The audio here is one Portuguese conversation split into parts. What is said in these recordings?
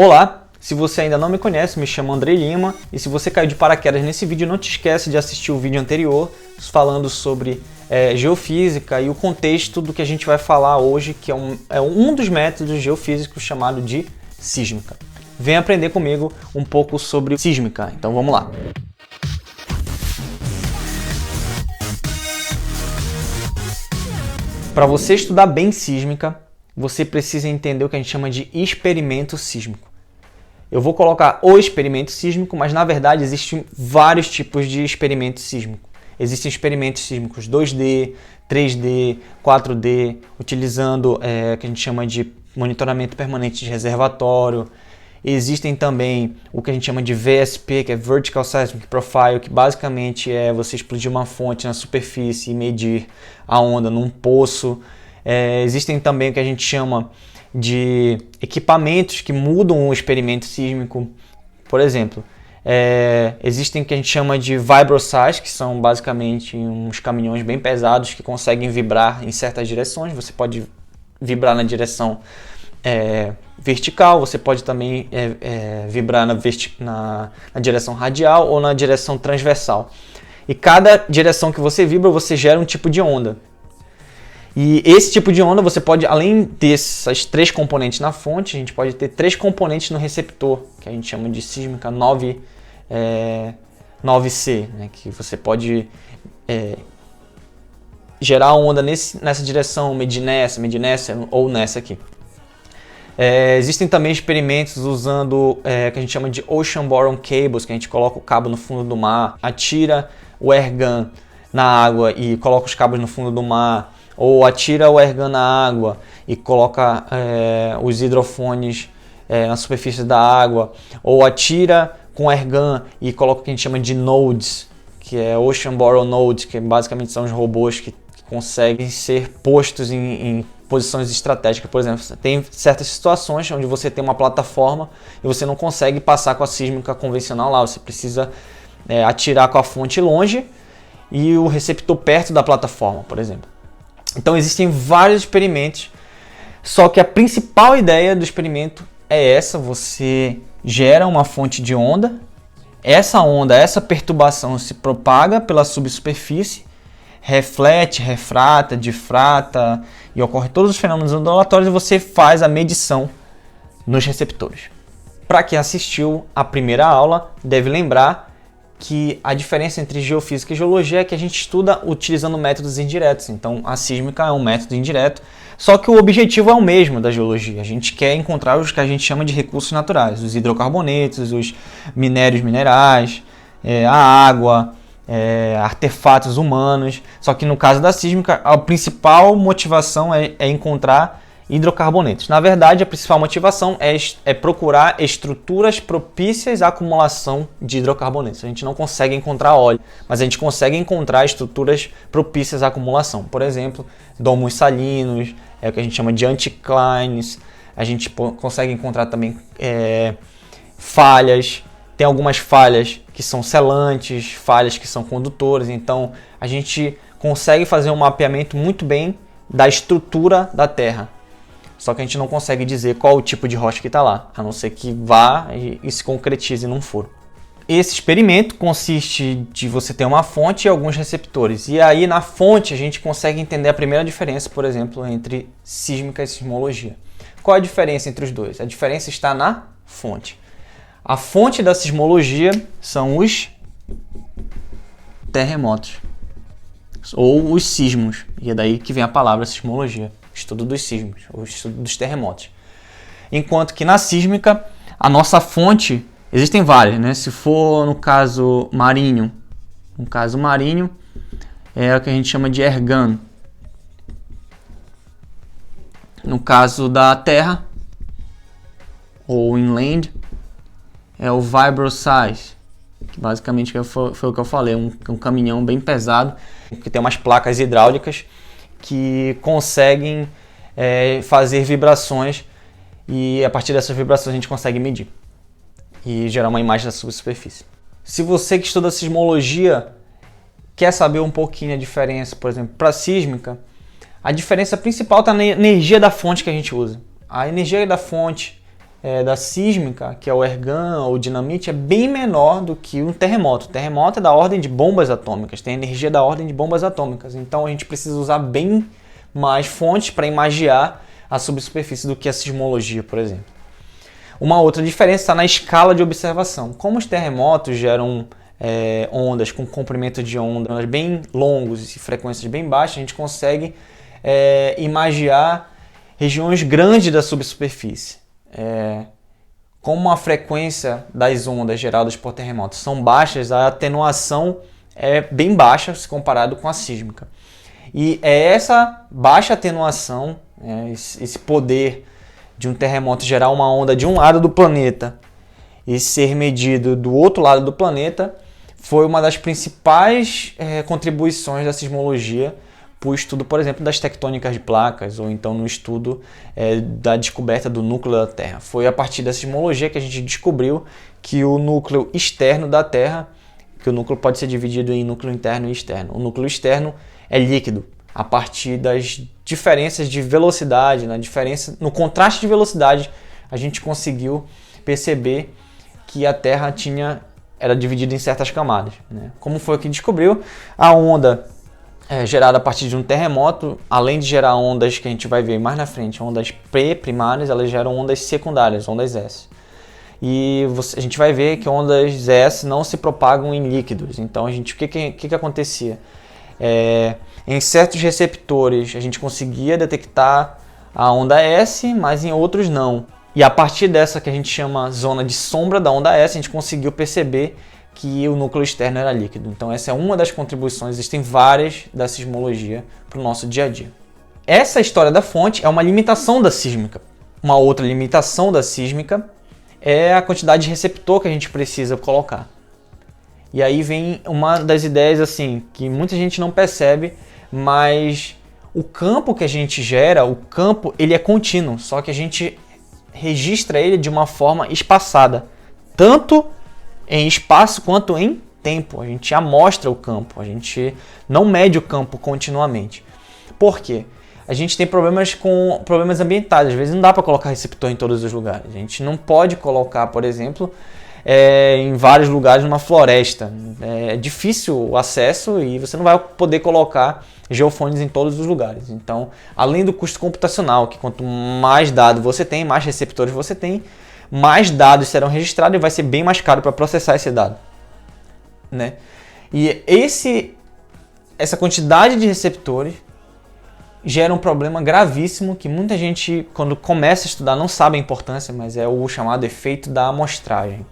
Olá, se você ainda não me conhece, me chamo Andrei Lima e se você caiu de paraquedas nesse vídeo, não te esquece de assistir o vídeo anterior falando sobre geofísica e o contexto do que a gente vai falar hoje, que é um dos métodos geofísicos chamado de sísmica. Vem aprender comigo um pouco sobre sísmica, então vamos lá. Para você estudar bem sísmica, você precisa entender o que a gente chama de experimento sísmico. Eu vou colocar o experimento sísmico, mas na verdade existem vários tipos de experimento sísmico. Existem experimentos sísmicos 2D, 3D, 4D, utilizando o que a gente chama de monitoramento permanente de reservatório. Existem também o que a gente chama de VSP, que é Vertical Seismic Profile, que basicamente é você explodir uma fonte na superfície e medir a onda num poço. Existem também o que a gente chama de equipamentos que mudam o experimento sísmico. Por exemplo, existem o que a gente chama de vibroseis, que são basicamente uns caminhões bem pesados que conseguem vibrar em certas direções. Você pode vibrar na direção vertical, você pode também vibrar na direção radial ou na direção transversal. E cada direção que você vibra, você gera um tipo de onda. E esse tipo de onda você pode, além dessas três componentes na fonte, a gente pode ter três componentes no receptor, que a gente chama de sísmica 9C, né? Que você pode gerar onda nessa direção, medir nessa ou nessa aqui. Existem também experimentos usando que a gente chama de Ocean Boron Cables, que a gente coloca o cabo no fundo do mar, atira o airgun na água e coloca os cabos no fundo do mar, ou atira o airgun na água e coloca os hidrofones na superfície da água, ou atira com airgun e coloca o que a gente chama de nodes, que é Ocean Boron Nodes, que basicamente são os robôs que conseguem ser postos em posições estratégicas. Por exemplo, tem certas situações onde você tem uma plataforma e você não consegue passar com a sísmica convencional lá, você precisa atirar com a fonte longe e o receptor perto da plataforma, por exemplo. Então existem vários experimentos, só que a principal ideia do experimento é essa: você gera uma fonte de onda, essa perturbação se propaga pela subsuperfície, reflete, refrata, difrata e ocorre todos os fenômenos ondulatórios e você faz a medição nos receptores. Para quem assistiu a primeira aula, deve lembrar que a diferença entre geofísica e geologia é que a gente estuda utilizando métodos indiretos. Então a sísmica é um método indireto, só que o objetivo é o mesmo da geologia. A gente quer encontrar os que a gente chama de recursos naturais, os hidrocarbonetos, os minerais, a água, artefatos humanos. Só que no caso da sísmica, a principal motivação é encontrar hidrocarbonetos. Na verdade, a principal motivação é procurar estruturas propícias à acumulação de hidrocarbonetos. A gente não consegue encontrar óleo, mas a gente consegue encontrar estruturas propícias à acumulação. Por exemplo, domos salinos, o que a gente chama de anticlines. A gente consegue encontrar também falhas. Tem algumas falhas que são selantes, falhas que são condutores. Então, a gente consegue fazer um mapeamento muito bem da estrutura da Terra. Só que a gente não consegue dizer qual o tipo de rocha que está lá, a não ser que vá e se concretize num furo. Esse experimento consiste de você ter uma fonte e alguns receptores. E aí na fonte a gente consegue entender a primeira diferença, por exemplo, entre sísmica e sismologia. Qual a diferença entre os dois? A diferença está na fonte. A fonte da sismologia são os terremotos, ou os sismos, e é daí que vem a palavra sismologia. Estudo dos sismos, o estudo dos terremotos. Enquanto que na sísmica, a nossa fonte, existem várias, né? Se for no caso marinho, é o que a gente chama de airgun. No caso da terra, ou inland, é o vibroseis, que basicamente foi o que eu falei, um caminhão bem pesado, que tem umas placas hidráulicas que conseguem fazer vibrações e a partir dessas vibrações a gente consegue medir e gerar uma imagem da subsuperfície. Se você que estuda sismologia quer saber um pouquinho a diferença, por exemplo, para a sísmica, a diferença principal está na energia da fonte que a gente usa. A energia da fonte da sísmica, que é o ergan ou dinamite, é bem menor do que um terremoto. O terremoto é da ordem de bombas atômicas, tem energia da ordem de bombas atômicas. Então a gente precisa usar bem mais fontes para imagiar a subsuperfície do que a sismologia, por exemplo. Uma outra diferença está na escala de observação. Como os terremotos geram ondas com comprimento de onda bem longos e frequências bem baixas, a gente consegue imaginar regiões grandes da subsuperfície. Como a frequência das ondas geradas por terremotos são baixas, a atenuação é bem baixa se comparado com a sísmica. E é essa baixa atenuação, esse poder de um terremoto gerar uma onda de um lado do planeta e ser medido do outro lado do planeta, foi uma das principais contribuições da sismologia para o estudo, por exemplo, das tectônicas de placas, ou então no estudo da descoberta do núcleo da Terra. Foi a partir da sismologia que a gente descobriu que o núcleo externo da Terra, que o núcleo pode ser dividido em núcleo interno e externo. O núcleo externo é líquido, a partir das diferenças de velocidade, no contraste de velocidade, a gente conseguiu perceber que a Terra era dividida em certas camadas. Como foi que descobriu? A onda gerada a partir de um terremoto, além de gerar ondas que a gente vai ver mais na frente, ondas primárias, elas geram ondas secundárias, ondas S. E a gente vai ver que ondas S não se propagam em líquidos. Então, o que acontecia? Em certos receptores, a gente conseguia detectar a onda S, mas em outros não. E a partir dessa que a gente chama zona de sombra da onda S, a gente conseguiu perceber que o núcleo externo era líquido. Então essa é uma das contribuições, existem várias da sismologia para o nosso dia a dia. Essa história da fonte é uma limitação da sísmica. Uma outra limitação da sísmica é a quantidade de receptor que a gente precisa colocar. E aí vem uma das ideias assim, que muita gente não percebe, mas o campo que a gente gera, ele é contínuo, só que a gente registra ele de uma forma espaçada, tanto em espaço quanto em tempo. A gente amostra o campo, a gente não mede o campo continuamente. Por quê? A gente tem problemas ambientais, às vezes não dá para colocar receptor em todos os lugares. A gente não pode colocar, por exemplo, em vários lugares numa floresta. É difícil o acesso e você não vai poder colocar geofones em todos os lugares. Então, além do custo computacional, que quanto mais dados você tem, mais receptores você tem, mais dados serão registrados e vai ser bem mais caro para processar esse dado. E essa quantidade de receptores gera um problema gravíssimo que muita gente, quando começa a estudar, não sabe a importância, mas é o chamado efeito da amostragem.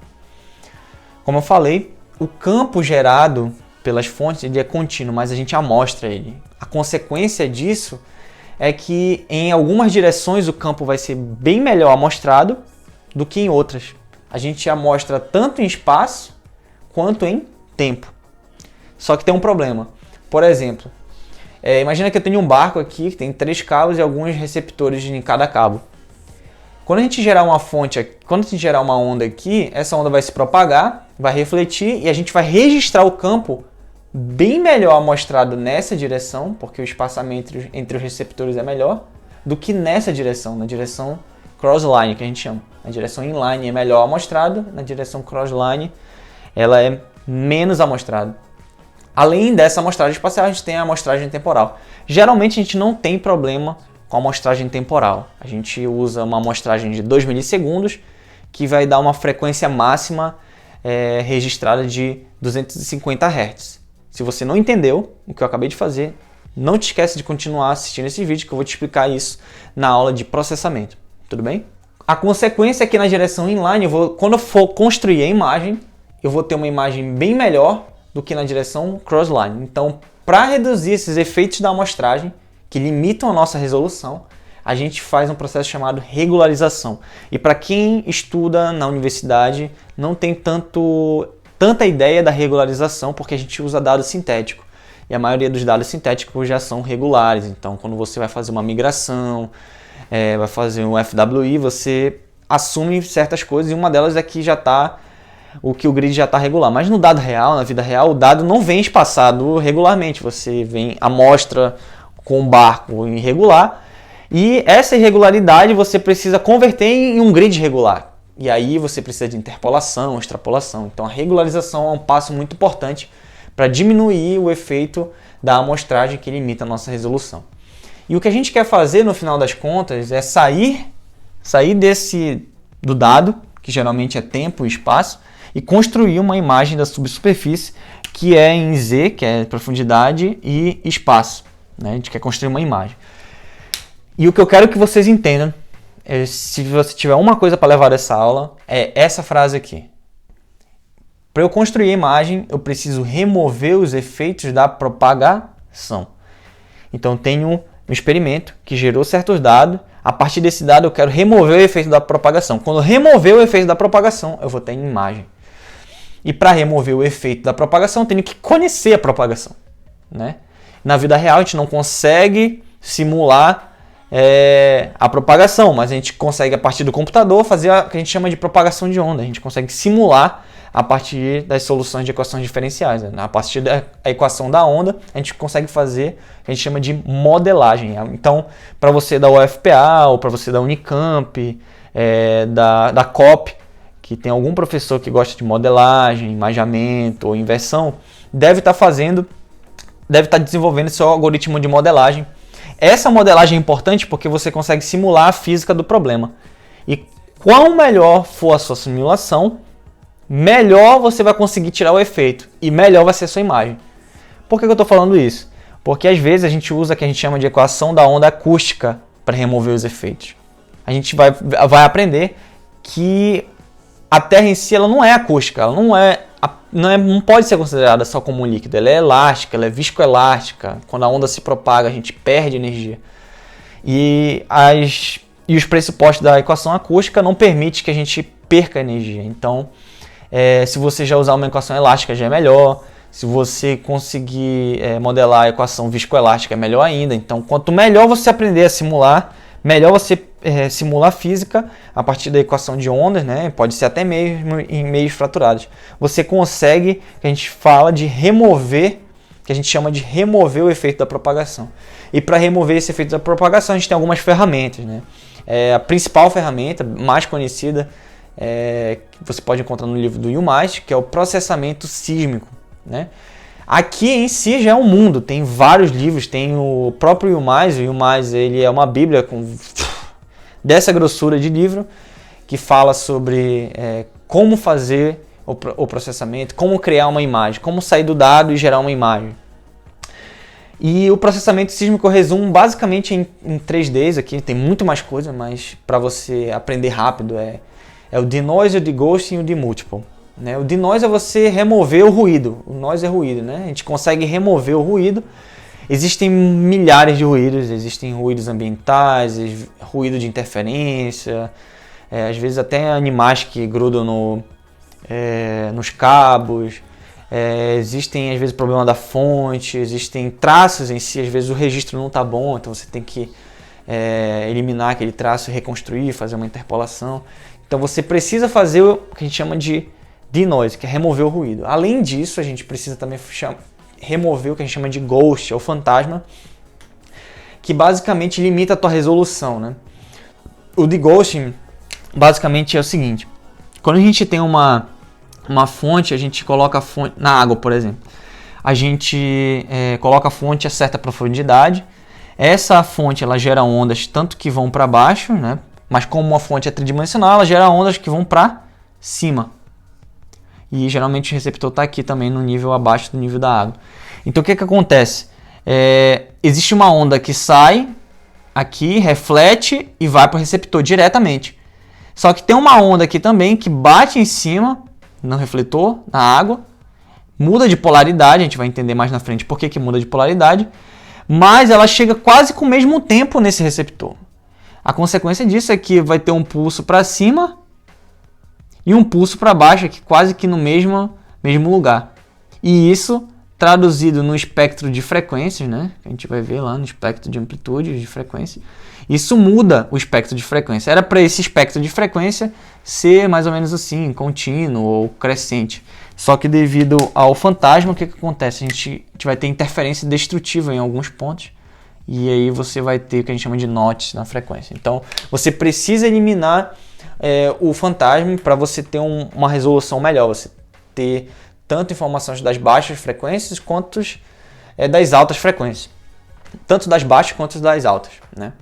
Como eu falei, o campo gerado pelas fontes ele é contínuo, mas a gente amostra ele. A consequência disso é que em algumas direções o campo vai ser bem melhor amostrado do que em outras. A gente amostra tanto em espaço quanto em tempo. Só que tem um problema. Por exemplo, imagina que eu tenho um barco aqui que tem 3 cabos e alguns receptores em cada cabo. Quando a gente gerar uma onda aqui, essa onda vai se propagar, vai refletir e a gente vai registrar o campo bem melhor amostrado nessa direção, porque o espaçamento entre os receptores é melhor, do que nessa direção, na direção crossline, que a gente chama. A direção inline é melhor amostrado, na direção crossline ela é menos amostrada. Além dessa amostragem espacial, a gente tem a amostragem temporal. Geralmente a gente não tem problema com a amostragem temporal. A gente usa uma amostragem de 2 milissegundos, que vai dar uma frequência máxima registrada de 250 Hz. Se você não entendeu o que eu acabei de fazer, não te esquece de continuar assistindo esse vídeo, que eu vou te explicar isso na aula de processamento. Tudo bem? A consequência é que na direção inline, quando eu for construir a imagem, eu vou ter uma imagem bem melhor do que na direção crossline. Então, para reduzir esses efeitos da amostragem, que limitam a nossa resolução, a gente faz um processo chamado regularização. E para quem estuda na universidade, não tem tanta ideia da regularização, porque a gente usa dado sintético. E a maioria dos dados sintéticos já são regulares. Então, quando você vai fazer uma migração, vai fazer um FWI, você assume certas coisas, e uma delas é que o grid já está regular. Mas no dado real, na vida real, o dado não vem espaçado regularmente. Você amostra com um barco irregular E essa irregularidade você precisa converter em um grid regular. E aí você precisa de interpolação, extrapolação. Então a regularização é um passo muito importante para diminuir o efeito da amostragem que limita a nossa resolução. E o que a gente quer fazer no final das contas é sair do dado, que geralmente é tempo e espaço, e construir uma imagem da subsuperfície que é em Z, que é profundidade e espaço. Né? A gente quer construir uma imagem. E o que eu quero que vocês entendam, se você tiver uma coisa para levar dessa aula, é essa frase aqui. Para eu construir a imagem, eu preciso remover os efeitos da propagação. Então, tenho um experimento que gerou certos dados. A partir desse dado, eu quero remover o efeito da propagação. Quando eu remover o efeito da propagação, eu vou ter imagem. E para remover o efeito da propagação, eu tenho que conhecer a propagação. Né? Na vida real, a gente não consegue simular a propagação, mas a gente consegue, a partir do computador, fazer o que a gente chama de propagação de onda. A gente consegue simular a partir das soluções de equações diferenciais. Né? A partir da equação da onda, a gente consegue fazer o que a gente chama de modelagem. Então, para você da UFPA, ou para você da Unicamp, da COP, que tem algum professor que gosta de modelagem, imaginamento ou inversão, deve estar desenvolvendo seu algoritmo de modelagem. Essa modelagem é importante porque você consegue simular a física do problema. E quanto melhor for a sua simulação, melhor você vai conseguir tirar o efeito e melhor vai ser a sua imagem. Por que eu estou falando isso? Porque às vezes a gente usa o que a gente chama de equação da onda acústica para remover os efeitos. A gente vai aprender que a Terra em si ela não é acústica, ela não pode ser considerada só como um líquido, ela é elástica, ela é viscoelástica. Quando a onda se propaga, a gente perde energia. E os pressupostos da equação acústica não permitem que a gente perca energia. Então, se você já usar uma equação elástica, já é melhor. Se você conseguir modelar a equação viscoelástica, é melhor ainda. Então, quanto melhor você aprender a simular, melhor você simular física a partir da equação de ondas, né? Pode ser até mesmo em meios fraturados. Você consegue, que a gente fala de remover, que a gente chama de remover o efeito da propagação. E para remover esse efeito da propagação, a gente tem algumas ferramentas, né? A principal ferramenta, mais conhecida, que você pode encontrar no livro do UMass, que é o processamento sísmico, né? Aqui em si já é um mundo, tem vários livros, tem o próprio UMass. O UMass ele é uma bíblia dessa grossura de livro, que fala sobre como fazer o processamento, como criar uma imagem, como sair do dado e gerar uma imagem. E o processamento sísmico eu resumo basicamente em 3Ds aqui, tem muito mais coisa, mas para você aprender rápido é o denoise, o deghosting e o demultiple. Né? O denoise é você remover o ruído, o noise é ruído, né? A gente consegue remover o ruído. Existem milhares de ruídos, existem ruídos ambientais, ruído de interferência, às vezes até animais que grudam nos cabos, existem às vezes problema da fonte, existem traços em si, às vezes o registro não está bom, então você tem que eliminar aquele traço, reconstruir, fazer uma interpolação. Então você precisa fazer o que a gente chama de denoise, que é remover o ruído. Além disso, a gente precisa também remover o que a gente chama de ghost, ou fantasma, que basicamente limita a tua resolução, né? O deghosting basicamente é o seguinte: quando a gente tem uma fonte, a gente coloca a fonte na água, por exemplo. A gente coloca a fonte a certa profundidade. Essa fonte ela gera ondas tanto que vão para baixo, né? Mas como uma fonte é tridimensional, ela gera ondas que vão para cima. E geralmente o receptor está aqui também no nível abaixo do nível da água. Então o que acontece? Existe uma onda que sai aqui, reflete e vai para o receptor diretamente. Só que tem uma onda aqui também que bate em cima, no refletor, na água, muda de polaridade, a gente vai entender mais na frente por que muda de polaridade, mas ela chega quase com o mesmo tempo nesse receptor. A consequência disso é que vai ter um pulso para cima e um pulso para baixo, aqui quase que no mesmo lugar. E isso traduzido no espectro de frequências, né? A gente vai ver lá no espectro de amplitude de frequência. Isso muda o espectro de frequência. Era para esse espectro de frequência ser mais ou menos assim, contínuo ou crescente. Só que devido ao fantasma, o que acontece? A gente vai ter interferência destrutiva em alguns pontos e aí você vai ter o que a gente chama de notch na frequência. Então você precisa eliminar o fantasma para você ter uma resolução melhor, você ter tanto informações das baixas frequências quanto das altas frequências, tanto das baixas quanto das altas, né?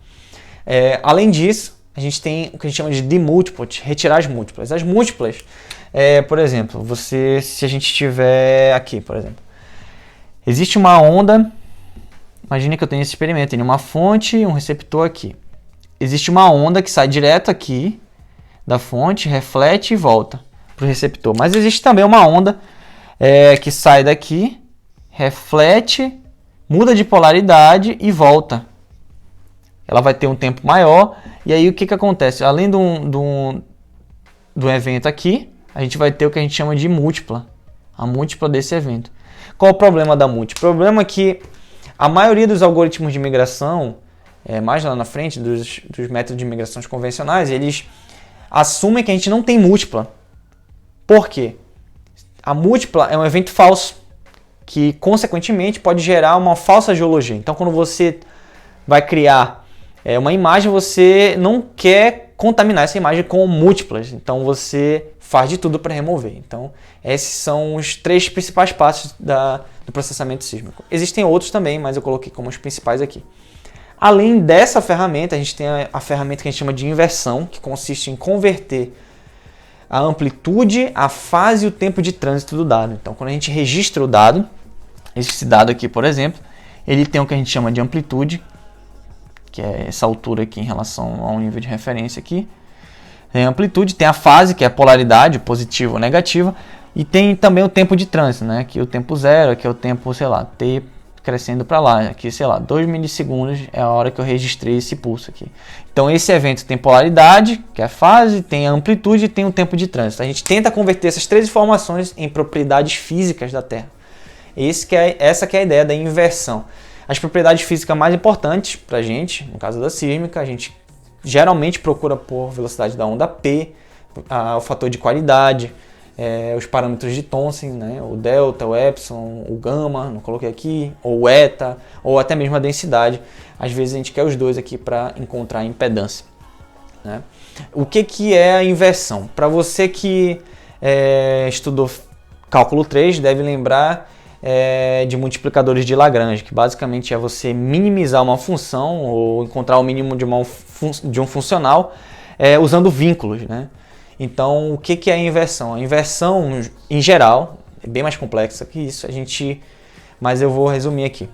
Além disso, a gente tem o que a gente chama de demultiplet, retirar as múltiplas. As múltiplas, por exemplo, se a gente tiver aqui, por exemplo, existe uma onda, imagine que eu tenho esse experimento, tem uma fonte e um receptor aqui. Existe uma onda que sai direto aqui da fonte, reflete e volta para o receptor. Mas existe também uma onda que sai daqui, reflete, muda de polaridade e volta. Ela vai ter um tempo maior, e aí o que acontece? Além do evento aqui, a gente vai ter o que a gente chama de múltipla, a múltipla desse evento. Qual o problema da múltipla? O problema é que a maioria dos algoritmos de migração, mais lá na frente, dos métodos de migração convencionais, eles assumem que a gente não tem múltipla. Por quê? A múltipla é um evento falso, que consequentemente pode gerar uma falsa geologia. Então quando você vai criar uma imagem, você não quer contaminar essa imagem com múltiplas, então você faz de tudo para remover. Então esses são os 3 principais passos do processamento sísmico. Existem outros também, mas eu coloquei como os principais aqui. Além dessa ferramenta, a gente tem a ferramenta que a gente chama de inversão, que consiste em converter a amplitude, a fase e o tempo de trânsito do dado. Então quando a gente registra o dado, esse dado aqui, por exemplo, ele tem o que a gente chama de amplitude, que é essa altura aqui em relação ao nível de referência aqui. Tem a amplitude, tem a fase, que é a polaridade, positiva ou negativa, e tem também o tempo de trânsito, né? Aqui o tempo zero, aqui é o tempo, sei lá, t crescendo para lá. Aqui, sei lá, 2 milissegundos é a hora que eu registrei esse pulso aqui. Então esse evento tem polaridade, que é a fase, tem a amplitude e tem o tempo de trânsito. A gente tenta converter essas 3 informações em propriedades físicas da Terra. Essa que é a ideia da inversão. As propriedades físicas mais importantes para a gente, no caso da sísmica, a gente geralmente procura por velocidade da onda P, o fator de qualidade, os parâmetros de Thomson, né? O delta, o epsilon, o gama, não coloquei aqui, ou o eta, ou até mesmo a densidade. Às vezes a gente quer os dois aqui para encontrar a impedância, né? O que é a inversão? Para você que estudou cálculo 3, deve lembrar de multiplicadores de Lagrange, que basicamente é você minimizar uma função ou encontrar o mínimo de um funcional usando vínculos, né? Então, o que é a inversão? A inversão, em geral, é bem mais complexa que isso, mas eu vou resumir aqui.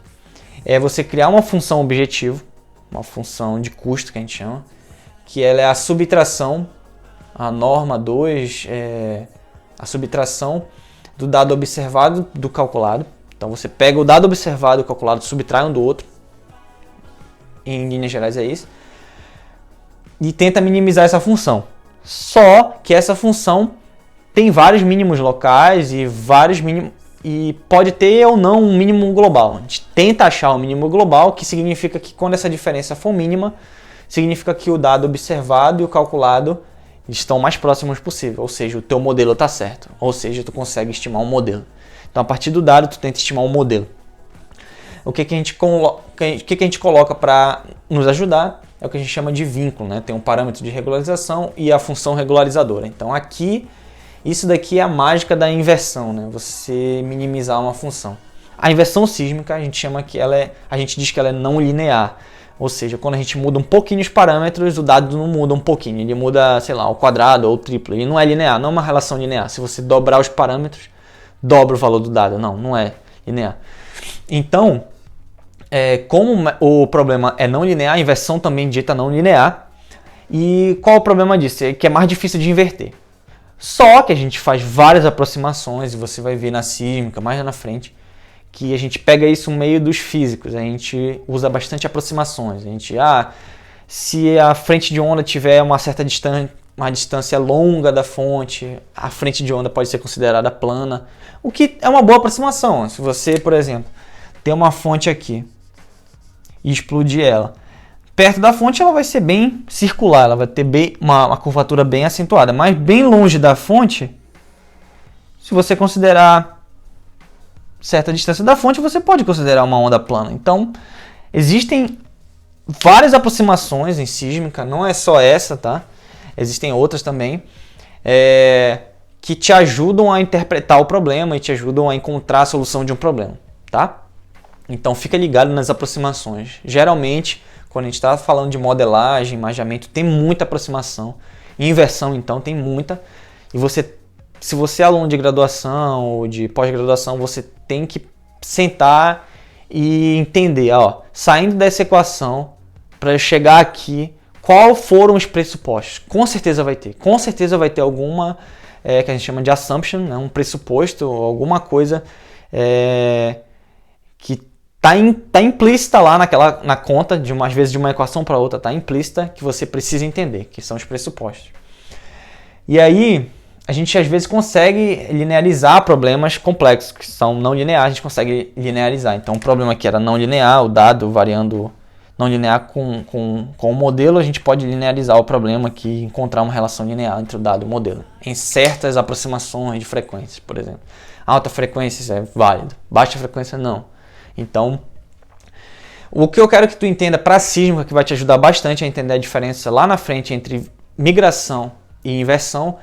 É você criar uma função objetivo, uma função de custo que a gente chama, que ela é a subtração, a norma 2, a subtração do dado observado do calculado. Então você pega o dado observado e o calculado, subtrai um do outro. Em linhas gerais é isso. E tenta minimizar essa função. Só que essa função tem vários mínimos locais e pode ter ou não um mínimo global. A gente tenta achar um mínimo global, que significa que quando essa diferença for mínima, significa que o dado observado e o calculado estão mais próximos possível, ou seja, o teu modelo está certo, ou seja, tu consegue estimar um modelo. Então, a partir do dado, tu tenta estimar um modelo. O que a gente coloca para nos ajudar é o que a gente chama de vínculo, né? Tem um parâmetro de regularização e a função regularizadora. Então, aqui, isso daqui é a mágica da inversão, né? Você minimizar uma função. A inversão sísmica, a gente diz que ela é não linear. Ou seja, quando a gente muda um pouquinho os parâmetros, o dado não muda um pouquinho. Ele muda, sei lá, ao quadrado ou ao triplo. Ele não é linear, não é uma relação linear. Se você dobrar os parâmetros, dobra o valor do dado. Não é linear. Então, como o problema é não linear, a inversão também dita não linear. E qual é o problema disso? É que é mais difícil de inverter. Só que a gente faz várias aproximações, e você vai ver na sísmica, mais lá na frente, que a gente pega isso no meio dos físicos, a gente usa bastante aproximações. A gente, se a frente de onda tiver uma certa distância longa da fonte, a frente de onda pode ser considerada plana, o que é uma boa aproximação. Se você, por exemplo, tem uma fonte aqui e explodir ela, perto da fonte ela vai ser bem circular, ela vai ter uma curvatura bem acentuada, mas bem longe da fonte, se você considerar certa distância da fonte, você pode considerar uma onda plana. Então, existem várias aproximações em sísmica, não é só essa, tá? Existem outras também, que te ajudam a interpretar o problema e te ajudam a encontrar a solução de um problema, tá? Então fica ligado nas aproximações. Geralmente, quando a gente está falando de modelagem, imaginamento, tem muita aproximação. Inversão, então, tem muita. E se você é aluno de graduação ou de pós-graduação, você tem que sentar e entender, saindo dessa equação, para chegar aqui, qual foram os pressupostos? Com certeza vai ter alguma, que a gente chama de assumption, né? Um pressuposto, alguma coisa que está implícita lá na conta, às vezes de uma equação para outra, está implícita, que você precisa entender, que são os pressupostos. E aí, a gente às vezes consegue linearizar problemas complexos, que são não lineares, a gente consegue linearizar. Então, o problema aqui era não linear, o dado variando não linear com o modelo, a gente pode linearizar o problema aqui, encontrar uma relação linear entre o dado e o modelo, em certas aproximações de frequências, por exemplo. Alta frequência é válido, baixa frequência não. Então, o que eu quero que tu entenda para a sísmica, que vai te ajudar bastante a entender a diferença lá na frente entre migração e inversão,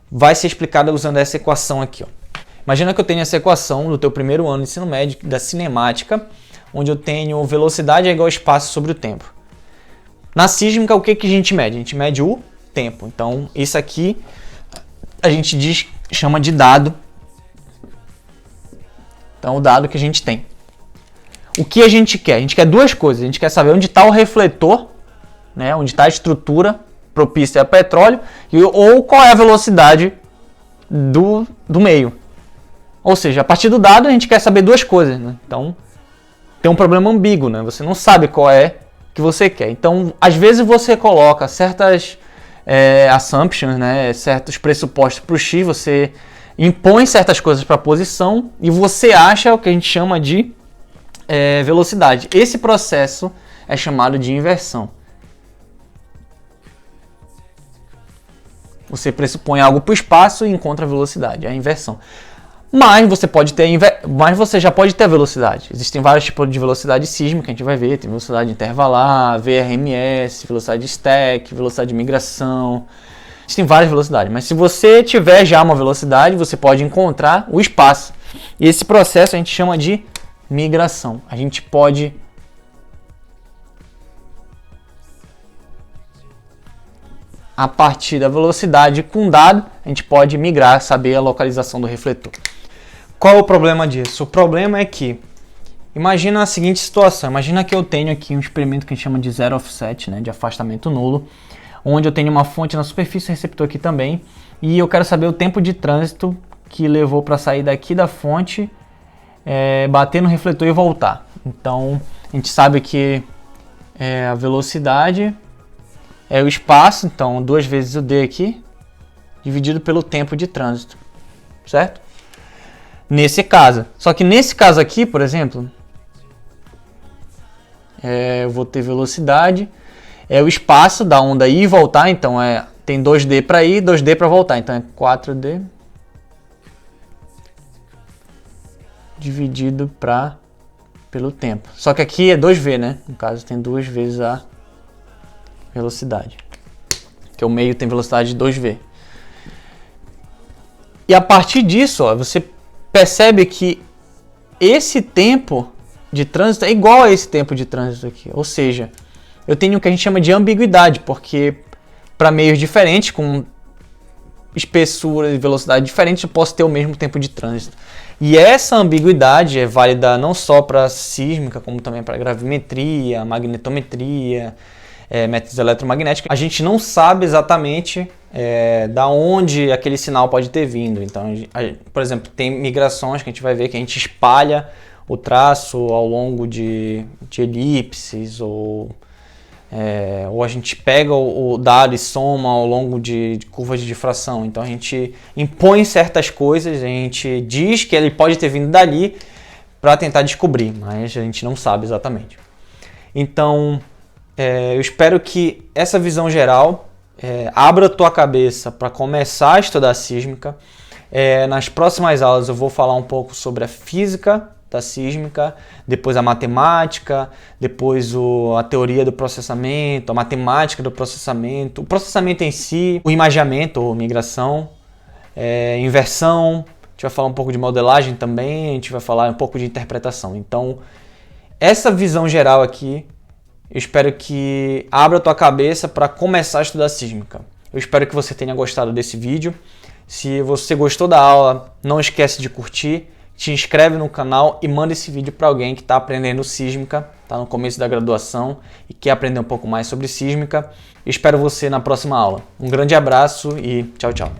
vai ser explicada usando essa equação aqui. Imagina que eu tenho essa equação do teu primeiro ano de ensino médio da cinemática, onde eu tenho velocidade é igual a espaço sobre o tempo. Na sísmica, o que a gente mede? A gente mede o tempo. Então, isso aqui a gente chama de dado. Então, o dado que a gente tem. O que a gente quer? A gente quer duas coisas. A gente quer saber onde está o refletor, né? Onde está a estrutura propícia a petróleo, ou qual é a velocidade do meio. Ou seja, a partir do dado a gente quer saber duas coisas, né? Então, tem um problema ambíguo, né? Você não sabe qual é que você quer. Então, às vezes você coloca certas assumptions, né? Certos pressupostos para o X, você impõe certas coisas para a posição e você acha o que a gente chama de velocidade. Esse processo é chamado de inversão. Você pressupõe algo para o espaço e encontra a velocidade, é a inversão. Mas você já pode ter a velocidade. Existem vários tipos de velocidade sísmica, a gente vai ver. Tem velocidade intervalar, VRMS, velocidade de stack, velocidade de migração. Existem várias velocidades, mas se você tiver já uma velocidade, você pode encontrar o espaço. E esse processo a gente chama de migração. A gente pode a partir da velocidade com dado, a gente pode migrar, saber a localização do refletor. Qual é o problema disso? O problema é que, imagina a seguinte situação, imagina que eu tenho aqui um experimento que a gente chama de zero offset, né, de afastamento nulo, onde eu tenho uma fonte na superfície, receptor aqui também, e eu quero saber o tempo de trânsito que levou para sair daqui da fonte, bater no refletor e voltar. Então, a gente sabe que a velocidade é o espaço, então 2 vezes o D aqui, dividido pelo tempo de trânsito, certo? Nesse caso. Só que nesse caso aqui, por exemplo, eu vou ter velocidade, é o espaço da onda ir e voltar, então tem 2D para ir, 2D para voltar, então é 4D dividido pelo tempo. Só que aqui é 2V, né? No caso tem 2 vezes a velocidade, que o meio tem velocidade de 2V. E a partir disso, você percebe que esse tempo de trânsito é igual a esse tempo de trânsito aqui. Ou seja, eu tenho o que a gente chama de ambiguidade, porque para meios diferentes, com espessura e velocidade diferentes, eu posso ter o mesmo tempo de trânsito. E essa ambiguidade é válida não só para sísmica, como também para gravimetria, magnetometria, métodos eletromagnéticos. A gente não sabe exatamente da onde aquele sinal pode ter vindo. Então, por exemplo, tem migrações que a gente vai ver que a gente espalha o traço ao longo de elipses, ou a gente pega o dado e soma ao longo de curvas de difração. Então, a gente impõe certas coisas, a gente diz que ele pode ter vindo dali para tentar descobrir, mas a gente não sabe exatamente. Então, eu espero que essa visão geral abra a tua cabeça para começar a estudar sísmica. Nas próximas aulas eu vou falar um pouco sobre a física da sísmica, depois a matemática, depois a teoria do processamento, a matemática do processamento, o processamento em si, o imageamento ou migração, inversão, a gente vai falar um pouco de modelagem também, a gente vai falar um pouco de interpretação. Então, essa visão geral aqui, eu espero que abra a tua cabeça para começar a estudar sísmica. Eu espero que você tenha gostado desse vídeo. Se você gostou da aula, não esquece de curtir, te inscreve no canal e manda esse vídeo para alguém que está aprendendo sísmica, está no começo da graduação e quer aprender um pouco mais sobre sísmica. Espero você na próxima aula. Um grande abraço e tchau, tchau.